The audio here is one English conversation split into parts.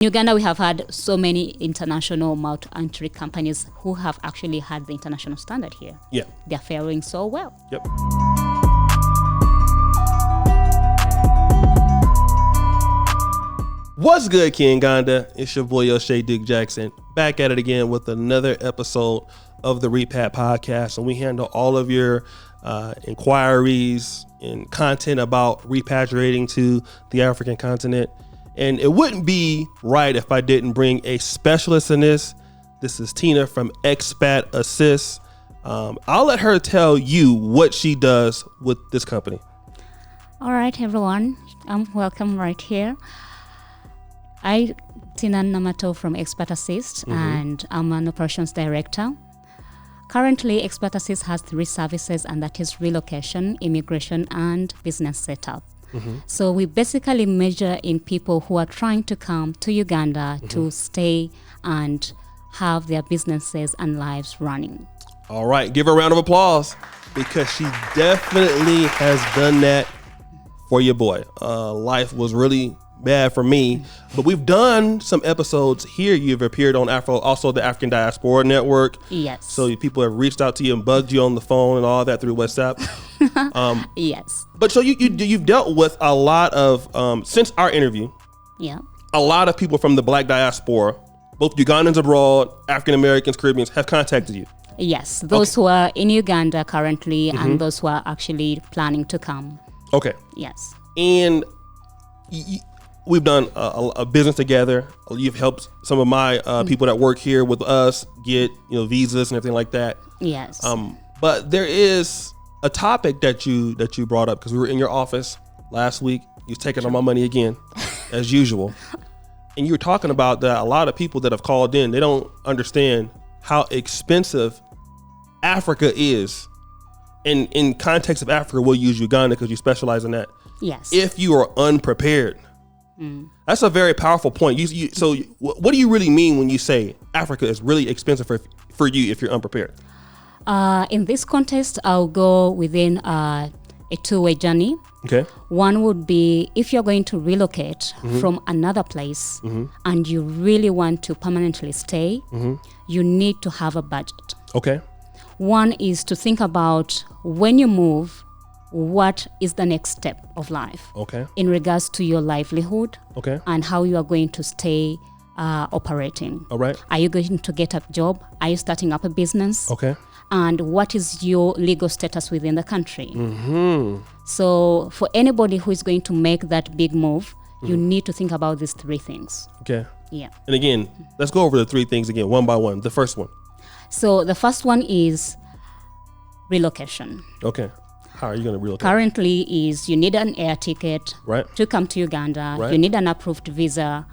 In Uganda, we have had so many international multi-entry companies who have actually had the international standard here. Yeah. They're faring so well. Yep. What's good, Uganda? It's your boy O'Shea Duke Jackson, back at it again with another episode of the Repat podcast, and we handle all of your inquiries and content about repatriating to the African continent. And it wouldn't be right if I didn't bring a specialist in this. This is Tina from Expat Assist. I'll let her tell you what she does with this company. All right, everyone. Welcome right here. I'm Tina Namato from Expat Assist, and I'm an operations director. Currently, Expat Assist has 3 services, and that is relocation, immigration, and business setup. So we basically measure in people who are trying to come to Uganda to stay and have their businesses and lives running. All right, give her a round of applause because she definitely has done that for your boy. Life was really bad for me, but we've done some episodes here. You've appeared on also the African Diaspora Network. Yes. So people have reached out to you and bugged you on the phone and all that through WhatsApp. Yes. But so you've dealt with a lot of, since our interview, a lot of people from the Black diaspora, both Ugandans abroad, African Americans, Caribbeans, have contacted you. Yes, those who are in Uganda currently and those who are actually planning to come. Okay. Yes. And we've done a business together. You've helped some of my people that work here with us get visas and everything like that. Yes. But there is a topic that you brought up because we were in your office last week. You was taking all my money again, as usual. And you were talking about that a lot of people that have called in, they don't understand how expensive Africa is. And in context of Africa, we'll use Uganda because you specialize in that. Yes. If you are unprepared. That's a very powerful point. So what do you really mean when you say Africa is really expensive for you if you're unprepared? In this context, I'll go within a 2-way journey. Okay. One would be if you're going to relocate from another place and you really want to permanently stay, you need to have a budget. Okay. One is to think about when you move, what is the next step of life in regards to your livelihood and how you are going to stay operating. All right. Are you going to get a job? Are you starting up a business? Okay. And what is your legal status within the country? So for anybody who is going to make that big move, you need to think about these 3 things. Okay. Yeah. And again, let's go over the 3 things again, one by one. The first one. So the first one is relocation. Okay. How are you going to relocate? Currently is you need an air ticket to come to Uganda. You need an approved visa.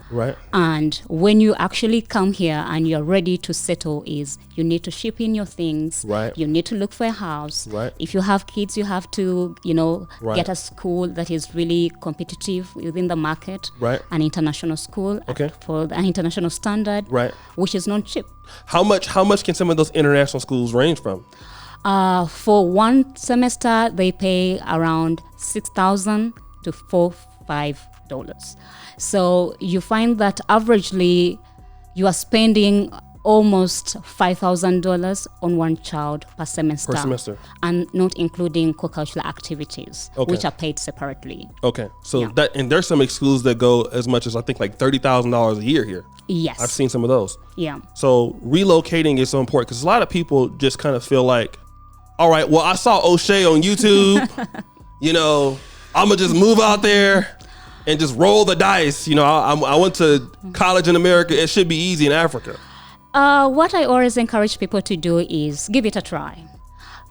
And when you actually come here and you're ready to settle is you need to ship in your things. You need to look for a house. If you have kids, you have to, get a school that is really competitive within the market. An international school for an international standard, which is not cheap. How much can some of those international schools range from? For one semester, they pay around $6,000 to $4,500. So you find that averagely you are spending almost $5,000 on one child per semester. And not including co-curricular activities, which are paid separately. Okay. So and there's some schools that go as much as I think like $30,000 a year here. Yes. I've seen some of those. Yeah. So relocating is so important because a lot of people just kind of feel like, all right, well, I saw O'Shea on YouTube, I'm going to just move out there and just roll the dice. I went to college in America. It should be easy in Africa. What I always encourage people to do is give it a try.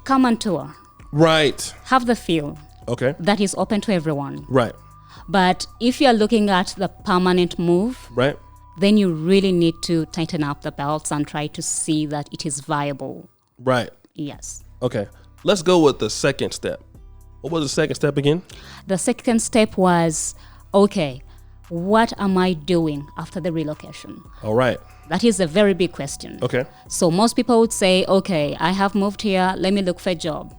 Come on tour. Right. Have the feel. Okay. That is open to everyone. Right. But if you're looking at the permanent move, then you really need to tighten up the belts and try to see that it is viable. Right. Yes. Okay, let's go with the second step. What was the second step again? The second step was, what am I doing after the relocation? All right. That is a very big question. Okay. So most people would say, I have moved here, let me look for a job.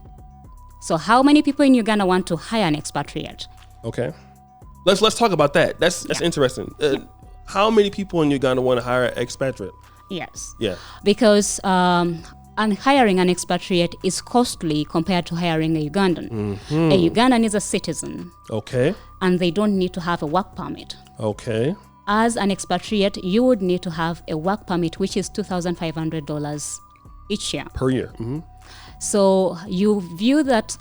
So how many people in Uganda want to hire an expatriate? Okay. Let's talk about that. That's interesting. How many people in Uganda want to hire an expatriate? Yes. Yeah. Because hiring an expatriate is costly compared to hiring a Ugandan. Mm-hmm. A Ugandan is a citizen. Okay. And they don't need to have a work permit. Okay. As an expatriate, you would need to have a work permit, which is $2,500 each year. Per year. Mm-hmm. So you view that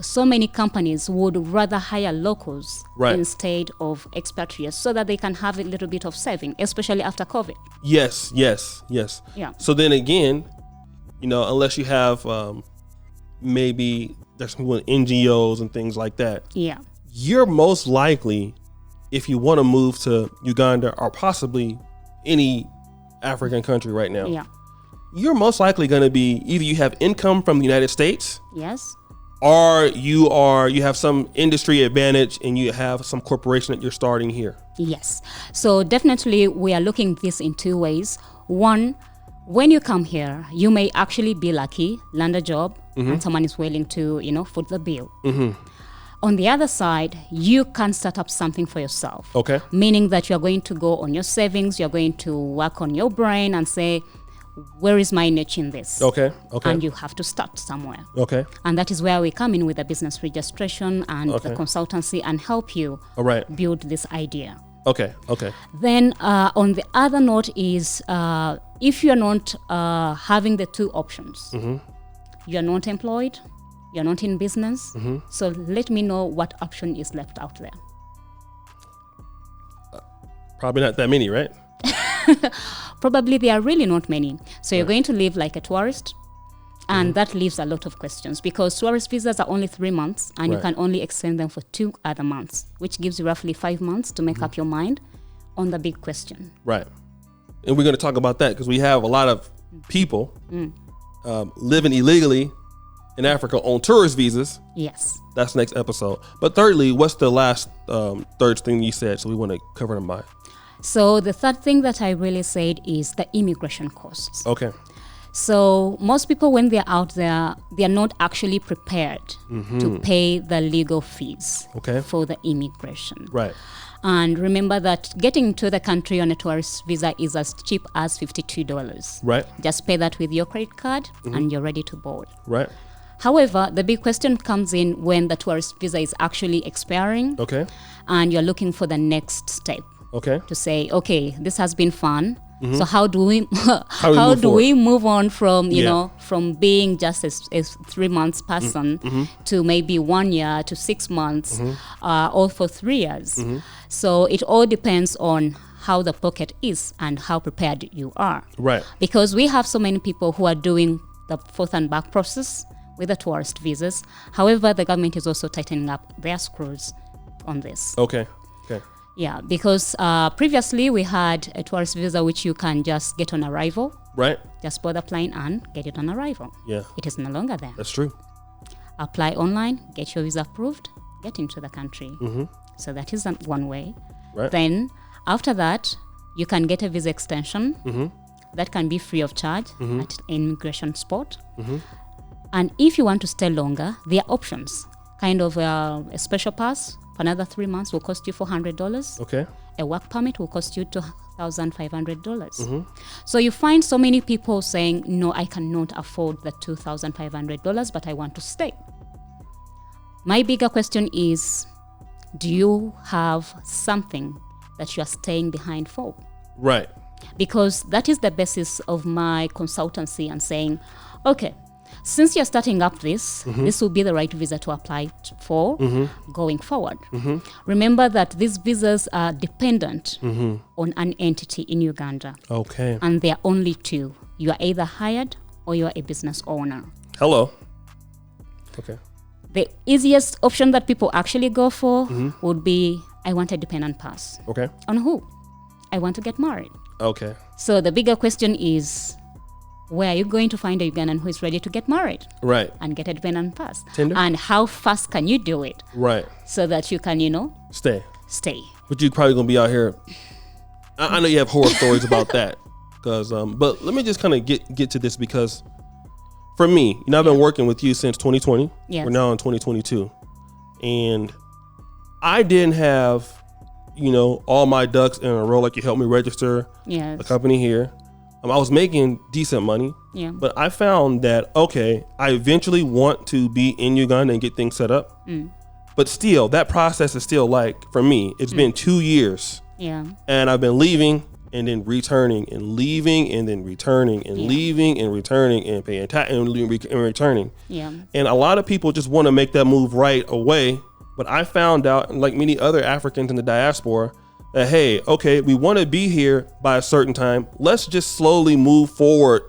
so many companies would rather hire locals instead of expatriates so that they can have a little bit of saving, especially after COVID. Yes. Yeah. So then again, unless you have maybe there's some NGOs and things like that. Yeah. You're most likely, if you want to move to Uganda or possibly any African country right now. Yeah. You're most likely going to be either you have income from the United States. Yes. Or you have some industry advantage and you have some corporation that you're starting here. Yes. So definitely we are looking this in two ways. One, when you come here, you may actually be lucky, land a job, and someone is willing to, foot the bill. Mm-hmm. On the other side, you can start up something for yourself. Okay. Meaning that you're going to go on your savings, you're going to work on your brain and say, where is my niche in this? Okay. And you have to start somewhere. Okay. And that is where we come in with the business registration and the consultancy and help you build this idea. Okay. Then on the other note is if you're not having the two options, you're not employed, you're not in business, so let me know what option is left out there. Probably not that many, right? Probably there are really not many. So you're going to live like a tourist, and that leaves a lot of questions because tourist visas are only 3 months and you can only extend them for 2 other months, which gives you roughly 5 months to make up your mind on the big question. Right. And we're going to talk about that because we have a lot of people living illegally in Africa on tourist visas. Yes. That's next episode. But thirdly, what's the last third thing you said? So we want to cover them by. So the third thing that I really said is the immigration costs. Okay. So most people, when they're out there, they're not actually prepared to pay the legal fees for the immigration. Right. And remember that getting to the country on a tourist visa is as cheap as $52. Right. Just pay that with your credit card and you're ready to board. Right. However, the big question comes in when the tourist visa is actually expiring. Okay. And you're looking for the next step. Okay. To say, okay, this has been fun. So how do we we move on from from being just a 3 months person to maybe 1 year to 6 months or for 3 years? So it all depends on how the pocket is and how prepared you are. Right. Because we have so many people who are doing the forth and back process with the tourist visas. However, the government is also tightening up their screws on this. Okay. Yeah, because previously we had a tourist visa which you can just get on arrival. Right. Just board the plane and get it on arrival. Yeah. It is no longer there. That's true. Apply online, get your visa approved, get into the country. So that is one way. Right. Then after that, you can get a visa extension. That can be free of charge at immigration spot. And if you want to stay longer, there are options. Kind of a special pass for another 3 months will cost you $400. Okay. A work permit will cost you $2,500. So you find so many people saying, no, I cannot afford the $2,500, but I want to stay. My bigger question is, do you have something that you are staying behind for? Right. Because that is the basis of my consultancy and saying, okay, since you're starting up this, this will be the right visa to apply for going forward. Remember that these visas are dependent on an entity in Uganda. Okay. And there are only two. You are either hired or you are a business owner. Hello. Okay. The easiest option that people actually go for would be, I want a dependent pass. Okay. On who? I want to get married. Okay. So the bigger question is, where are you going to find a Ugandan who is ready to get married? Right. And get a dependent pass? Tinder? And how fast can you do it? Right. So that you can, Stay. But you're probably going to be out here. I know you have horror stories about that. But let me just kind of get to this because for me, I've been working with you since 2020. Yes. We're now in 2022. And I didn't have all my ducks in a row, like you helped me register a company here. I was making decent money, but I found that, okay, I eventually want to be in Uganda and get things set up. But still, that process is still like, for me, it's been 2 years. And I've been leaving and then returning and leaving and then returning and leaving and returning and paying tax and returning. And a lot of people just want to make that move right away. But I found out, like many other Africans in the diaspora, that, hey, okay, we want to be here by a certain time. Let's just slowly move forward.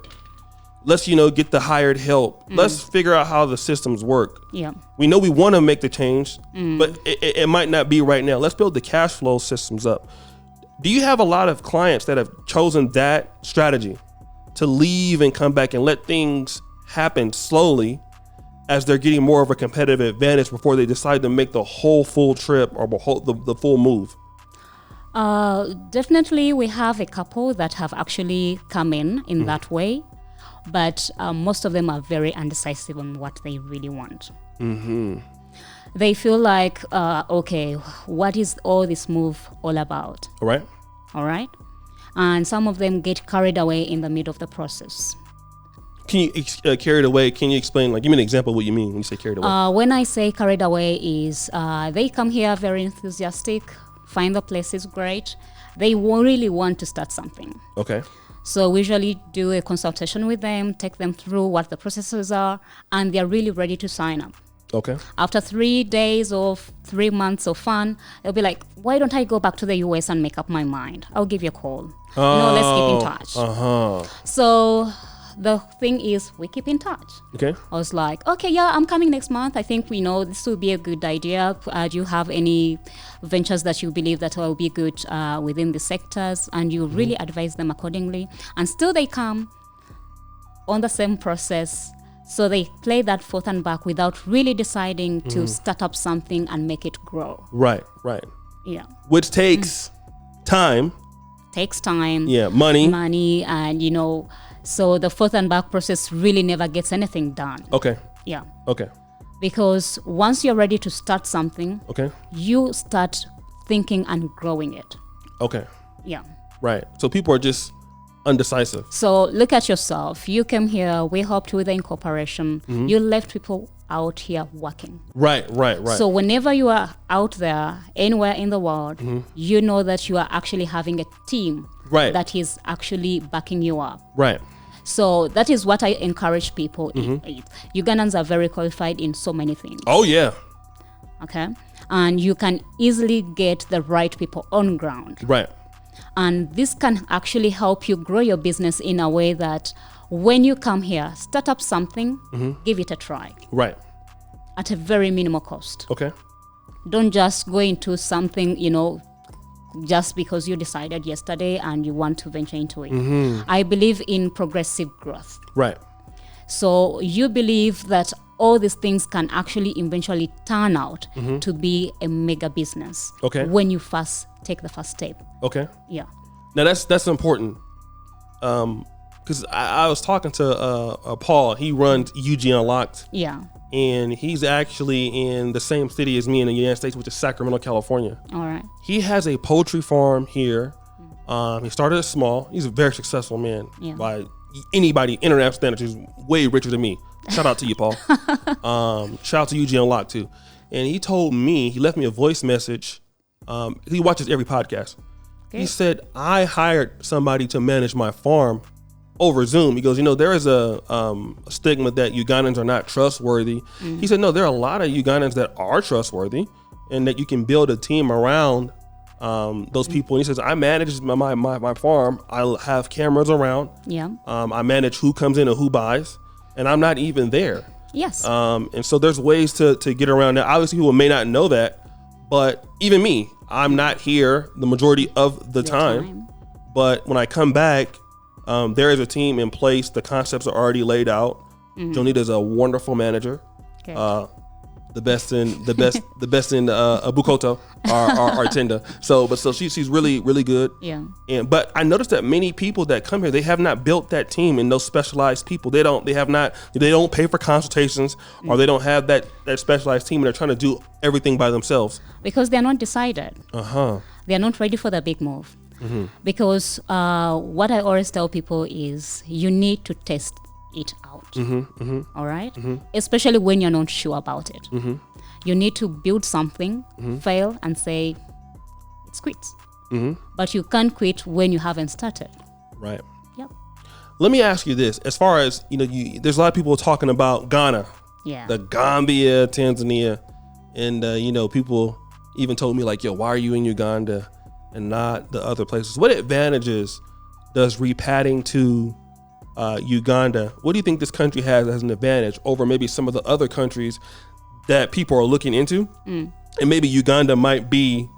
Let's, get the hired help. Let's figure out how the systems work. We know we want to make the change, but it might not be right now. Let's build the cash flow systems up. Do you have a lot of clients that have chosen that strategy to leave and come back and let things happen slowly as they're getting more of a competitive advantage before they decide to make the whole full trip or the full move? Definitely, we have a couple that have actually come in that way, but most of them are very undecisive on what they really want. They feel like, okay, what is all this move all about? All right. And some of them get carried away in the middle of the process. Can you carried away? Can you explain? Like, give me an example of what you mean when you say carried away. When I say carried away is they come here very enthusiastic, find the place is great. They really want to start something. Okay. So we usually do a consultation with them, take them through what the processes are, and they're really ready to sign up. Okay. After 3 days or 3 months of fun, they'll be like, why don't I go back to the US and make up my mind? I'll give you a call. Let's keep in touch. So the thing is, we keep in touch. Okay. I was like, okay, yeah, I'm coming next month. I think this will be a good idea. Do you have any ventures that you believe that will be good within the sectors? And you really advise them accordingly. And still they come on the same process. So they play that forth and back without really deciding to start up something and make it grow. Right. Yeah. Which takes time. Takes time. Yeah, money. And, so the forth and back process really never gets anything done. Okay. Yeah. Okay. Because once you're ready to start something, you start thinking and growing it. Okay. Yeah. Right. So people are just undecisive. So look at yourself. You came here, we helped with the incorporation. You left people out here working. Right. So whenever you are out there, anywhere in the world, you know that you are actually having a team that is actually backing you up. Right. So that is what I encourage people. Ugandans are very qualified in so many things. Oh, yeah. Okay. And you can easily get the right people on ground. Right. And this can actually help you grow your business in a way that when you come here, start up something, give it a try. Right. At a very minimal cost. Okay. Don't just go into something, just because you decided yesterday and you want to venture into it. I believe in progressive growth. Right. So you believe that all these things can actually eventually turn out to be a mega business. Okay. When you first take the first step. Okay. Yeah. Now that's important. Because I was talking to Paul. He runs UG Unlocked. Yeah. And he's actually in the same city as me in the United States, which is Sacramento, California. All right. He has a poultry farm here. He started small. He's a very successful man by anybody international standards. He's way richer than me. Shout out to you, Paul. Shout out to UG Unlocked too. And he told me, he left me a voice message. He watches every podcast. Okay. He said, I hired somebody to manage my farm over Zoom. He goes, there is a stigma that Ugandans are not trustworthy. He said, no, there are a lot of Ugandans that are trustworthy and that you can build a team around those people. And he says, I manage my farm. I have cameras around. Yeah. I manage who comes in and who buys, and I'm not even there. Yes. And so there's ways to get around that. Obviously, people may not know that, but even me, I'm not here the majority of the time. But when I come back, there is a team in place. The concepts are already laid out. Jonita's a wonderful manager. the best in Bukoto or Tenda. So she's really good. Yeah. But I noticed that many people that come here, they have not built that team and those specialized people. They don't pay for consultations, or they don't have that specialized team, and they're trying to do everything by themselves because they're not decided. They're not ready for the big move. Because what I always tell people is you need to test it out. All right? Especially when you're not sure about it. You need to build something, fail, and say it's quit. But you can't quit when you haven't started. Right. Yep. Let me ask you this: as far as there's a lot of people talking about Ghana, the Gambia, Tanzania, and people even told me like, "Yo, why are you in Uganda and not the other places?" What advantages does repatting to Uganda? What do you think this country has as an advantage over maybe some of the other countries that people are looking into? And maybe Uganda might be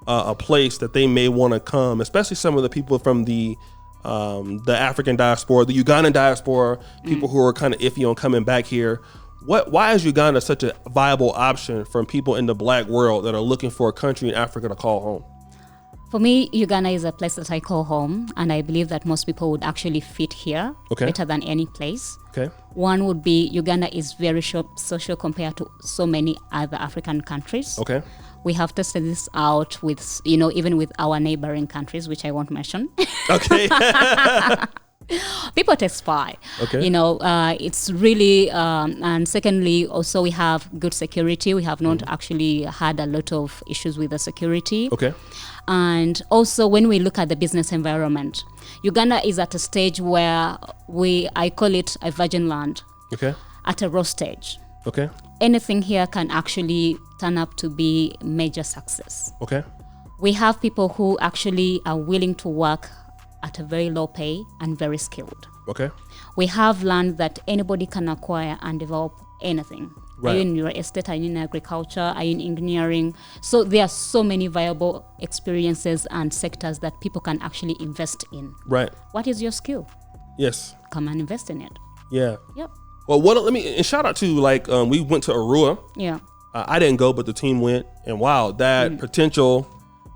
a place that they may want to come, especially some of the people from the African diaspora, the Ugandan diaspora, people who are kind of iffy on coming back here. Why is Uganda such a viable option from people in the Black world that are looking for a country in Africa to call home? For me, Uganda is a place that I call home, and I believe that most people would actually fit here better than any place. One would be Uganda is very social compared to so many other African countries. We have tested this out with, even with our neighboring countries, which I won't mention. People testify. It's really, and secondly, also we have good security. We have not actually had a lot of issues with the security. And also when we look at the business environment, Uganda is at a stage where I call it a virgin land. At a raw stage. Anything here can actually turn up to be major success. We have people who actually are willing to work at a very low pay and very skilled. We have land that anybody can acquire and develop anything. Are you in real estate? Are you in agriculture? Are you in engineering? So there are so many viable experiences and sectors that people can actually invest in. What is your skill? Yes. Come and invest in it. Yeah. Yep. Well, and shout out to we went to Arua. I didn't go, but the team went, and wow, that potential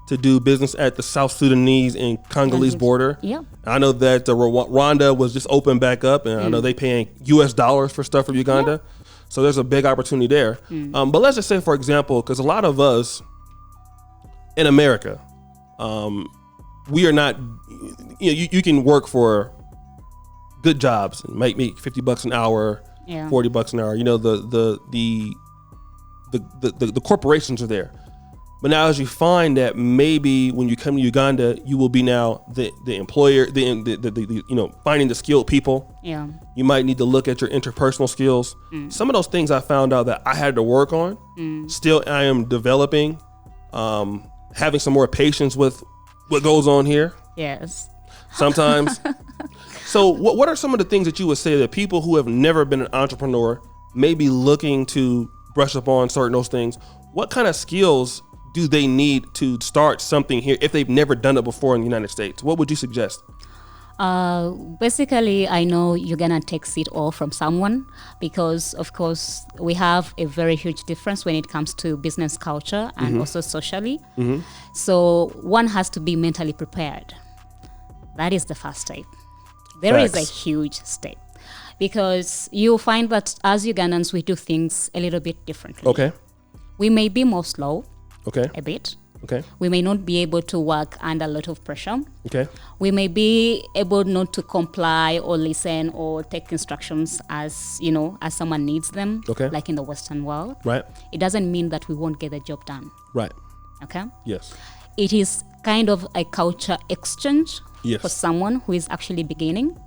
to do business at the South Sudanese and Congolese border. I know that Rwanda was just opened back up, and I know they paying US dollars for stuff from Uganda. So there's a big opportunity there. But let's just say, for example, because a lot of us in America, we are not, you can work for good jobs and make $50 an hour, $40 an hour. The corporations are there. But now, as you find that maybe when you come to Uganda, you will be now the employer, finding the skilled people. You might need to look at your interpersonal skills. Some of those things I found out that I had to work on. Still, I am developing, having some more patience with what goes on here. Yes. Sometimes. So what are some of the things that you would say that people who have never been an entrepreneur may be looking to brush up on certain those things? What kind of skills do they need to start something here if they've never done it before in the United States? What would you suggest? Basically, I know you're gonna take it all from someone because, of course, we have a very huge difference when it comes to business culture and also socially. So one has to be mentally prepared. That is the first step. There is a huge step because you'll find that as Ugandans, we do things a little bit differently. We may be more slow. A bit. We may not be able to work under a lot of pressure. We may be able not to comply or listen or take instructions as someone needs them, like in the Western world. It doesn't mean that we won't get the job done. Yes. It is kind of a culture exchange for someone who is actually beginning.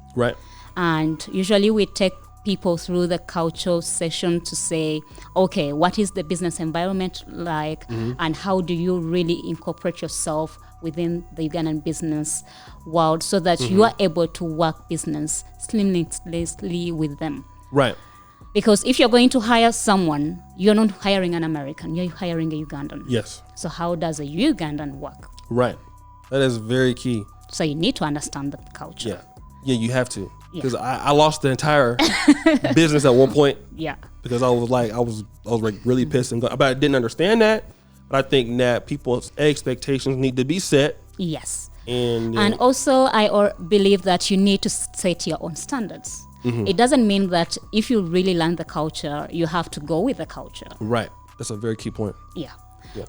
And usually we take people through the cultural session to say, okay, what is the business environment like, and how do you really incorporate yourself within the Ugandan business world so that you are able to work business seamlessly with them. Because if you're going to hire someone, you're not hiring an American, you're hiring a Ugandan. So how does a Ugandan work? That is very key. So you need to understand the culture. You have to. Because I lost the entire business at one point because I was like really pissed, but I didn't understand that. But I think that people's expectations need to be set. Yes. And also, I believe that you need to set your own standards. It doesn't mean that if you really learn the culture, you have to go with the culture. Right. That's a very key point. Yeah.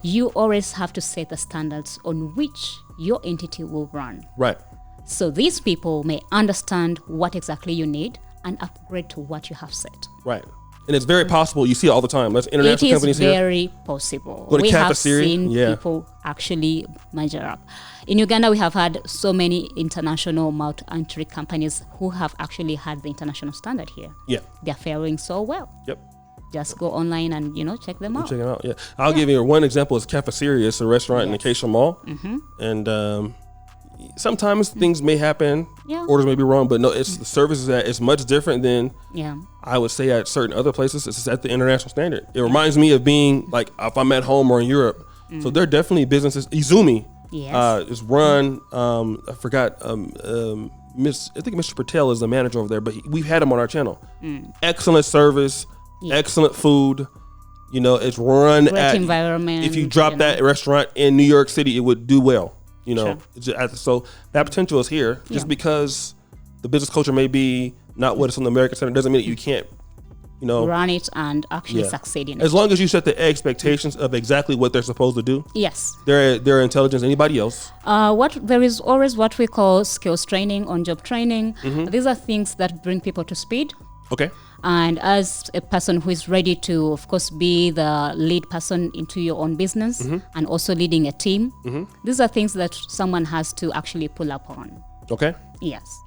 You always have to set the standards on which your entity will run. Right. So these people may understand what exactly you need and upgrade to what you have set. Right. And it's very possible. You see it all the time. That's international companies here. It is very possible. Go to we have cafeteria. seen people actually measure up. In Uganda, we have had so many international multi-entry companies who have actually had the international standard here. Yeah. They're faring so well. Yep. Just go online and, check them out. Check them out, yeah. I'll give you one example. Is Cafeteria. It's a restaurant in the Acacia Mall. And sometimes things may happen. Yeah. Orders may be wrong, but no, it's the service is much different than I would say at certain other places. It's at the international standard. It reminds me of being like if I'm at home or in Europe. So there are definitely businesses. Izumi is run. I forgot. I think Mr. Patel is the manager over there, but we've had him on our channel. Excellent service. Excellent food, it's run great at environment. If you drop that restaurant in New York City, it would do well. So that potential is here. Just because the business culture may be not what it's on the American Center doesn't mean that you can't, run it and actually succeed in it. As long as you set the expectations of exactly what they're supposed to do. Yes. They're intelligent as anybody else. There is always what we call skills training, on-job training. These are things that bring people to speed. Okay. And as a person who is ready to, of course, be the lead person into your own business and also leading a team, these are things that someone has to actually pull up on. Okay. Yes.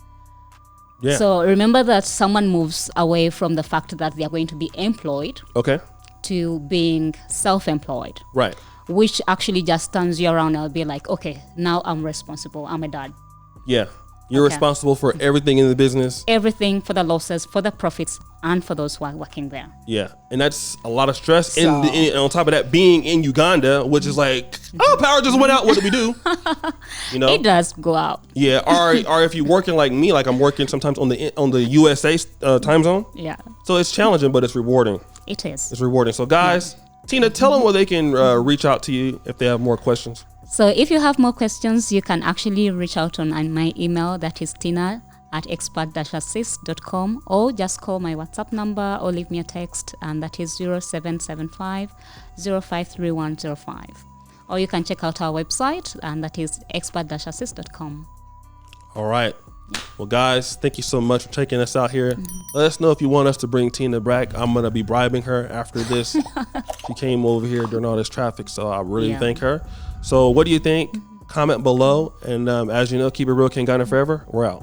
Yeah. So remember that someone moves away from the fact that they are going to be employed to being self-employed. Right. Which actually just turns you around and be like, okay, now I'm responsible. I'm a dad. Yeah. You're responsible for everything in the business. Everything, for the losses, for the profits, and for those who are working there. Yeah, and that's a lot of stress. And on top of that, being in Uganda, which is like, power just went out. What do we do? It does go out. Yeah, or if you're working like me, like I'm working sometimes on the USA time zone. Yeah. So it's challenging, but it's rewarding. It is. It's rewarding. So guys, Tina, tell them where they can reach out to you if they have more questions. So if you have more questions, you can actually reach out on my email, that is tina@expat-assist.com, or just call my WhatsApp number or leave me a text, and that is 0775 053105. Or you can check out our website, and that is expat-assist.com. All right. Well, guys, thank you so much for taking us out here. Let us know if you want us to bring Tina back. I'm going to be bribing her after this. She came over here during all this traffic, so I really thank her. So what do you think? Comment below. And as you know, keep it real, King Ghana forever. We're out.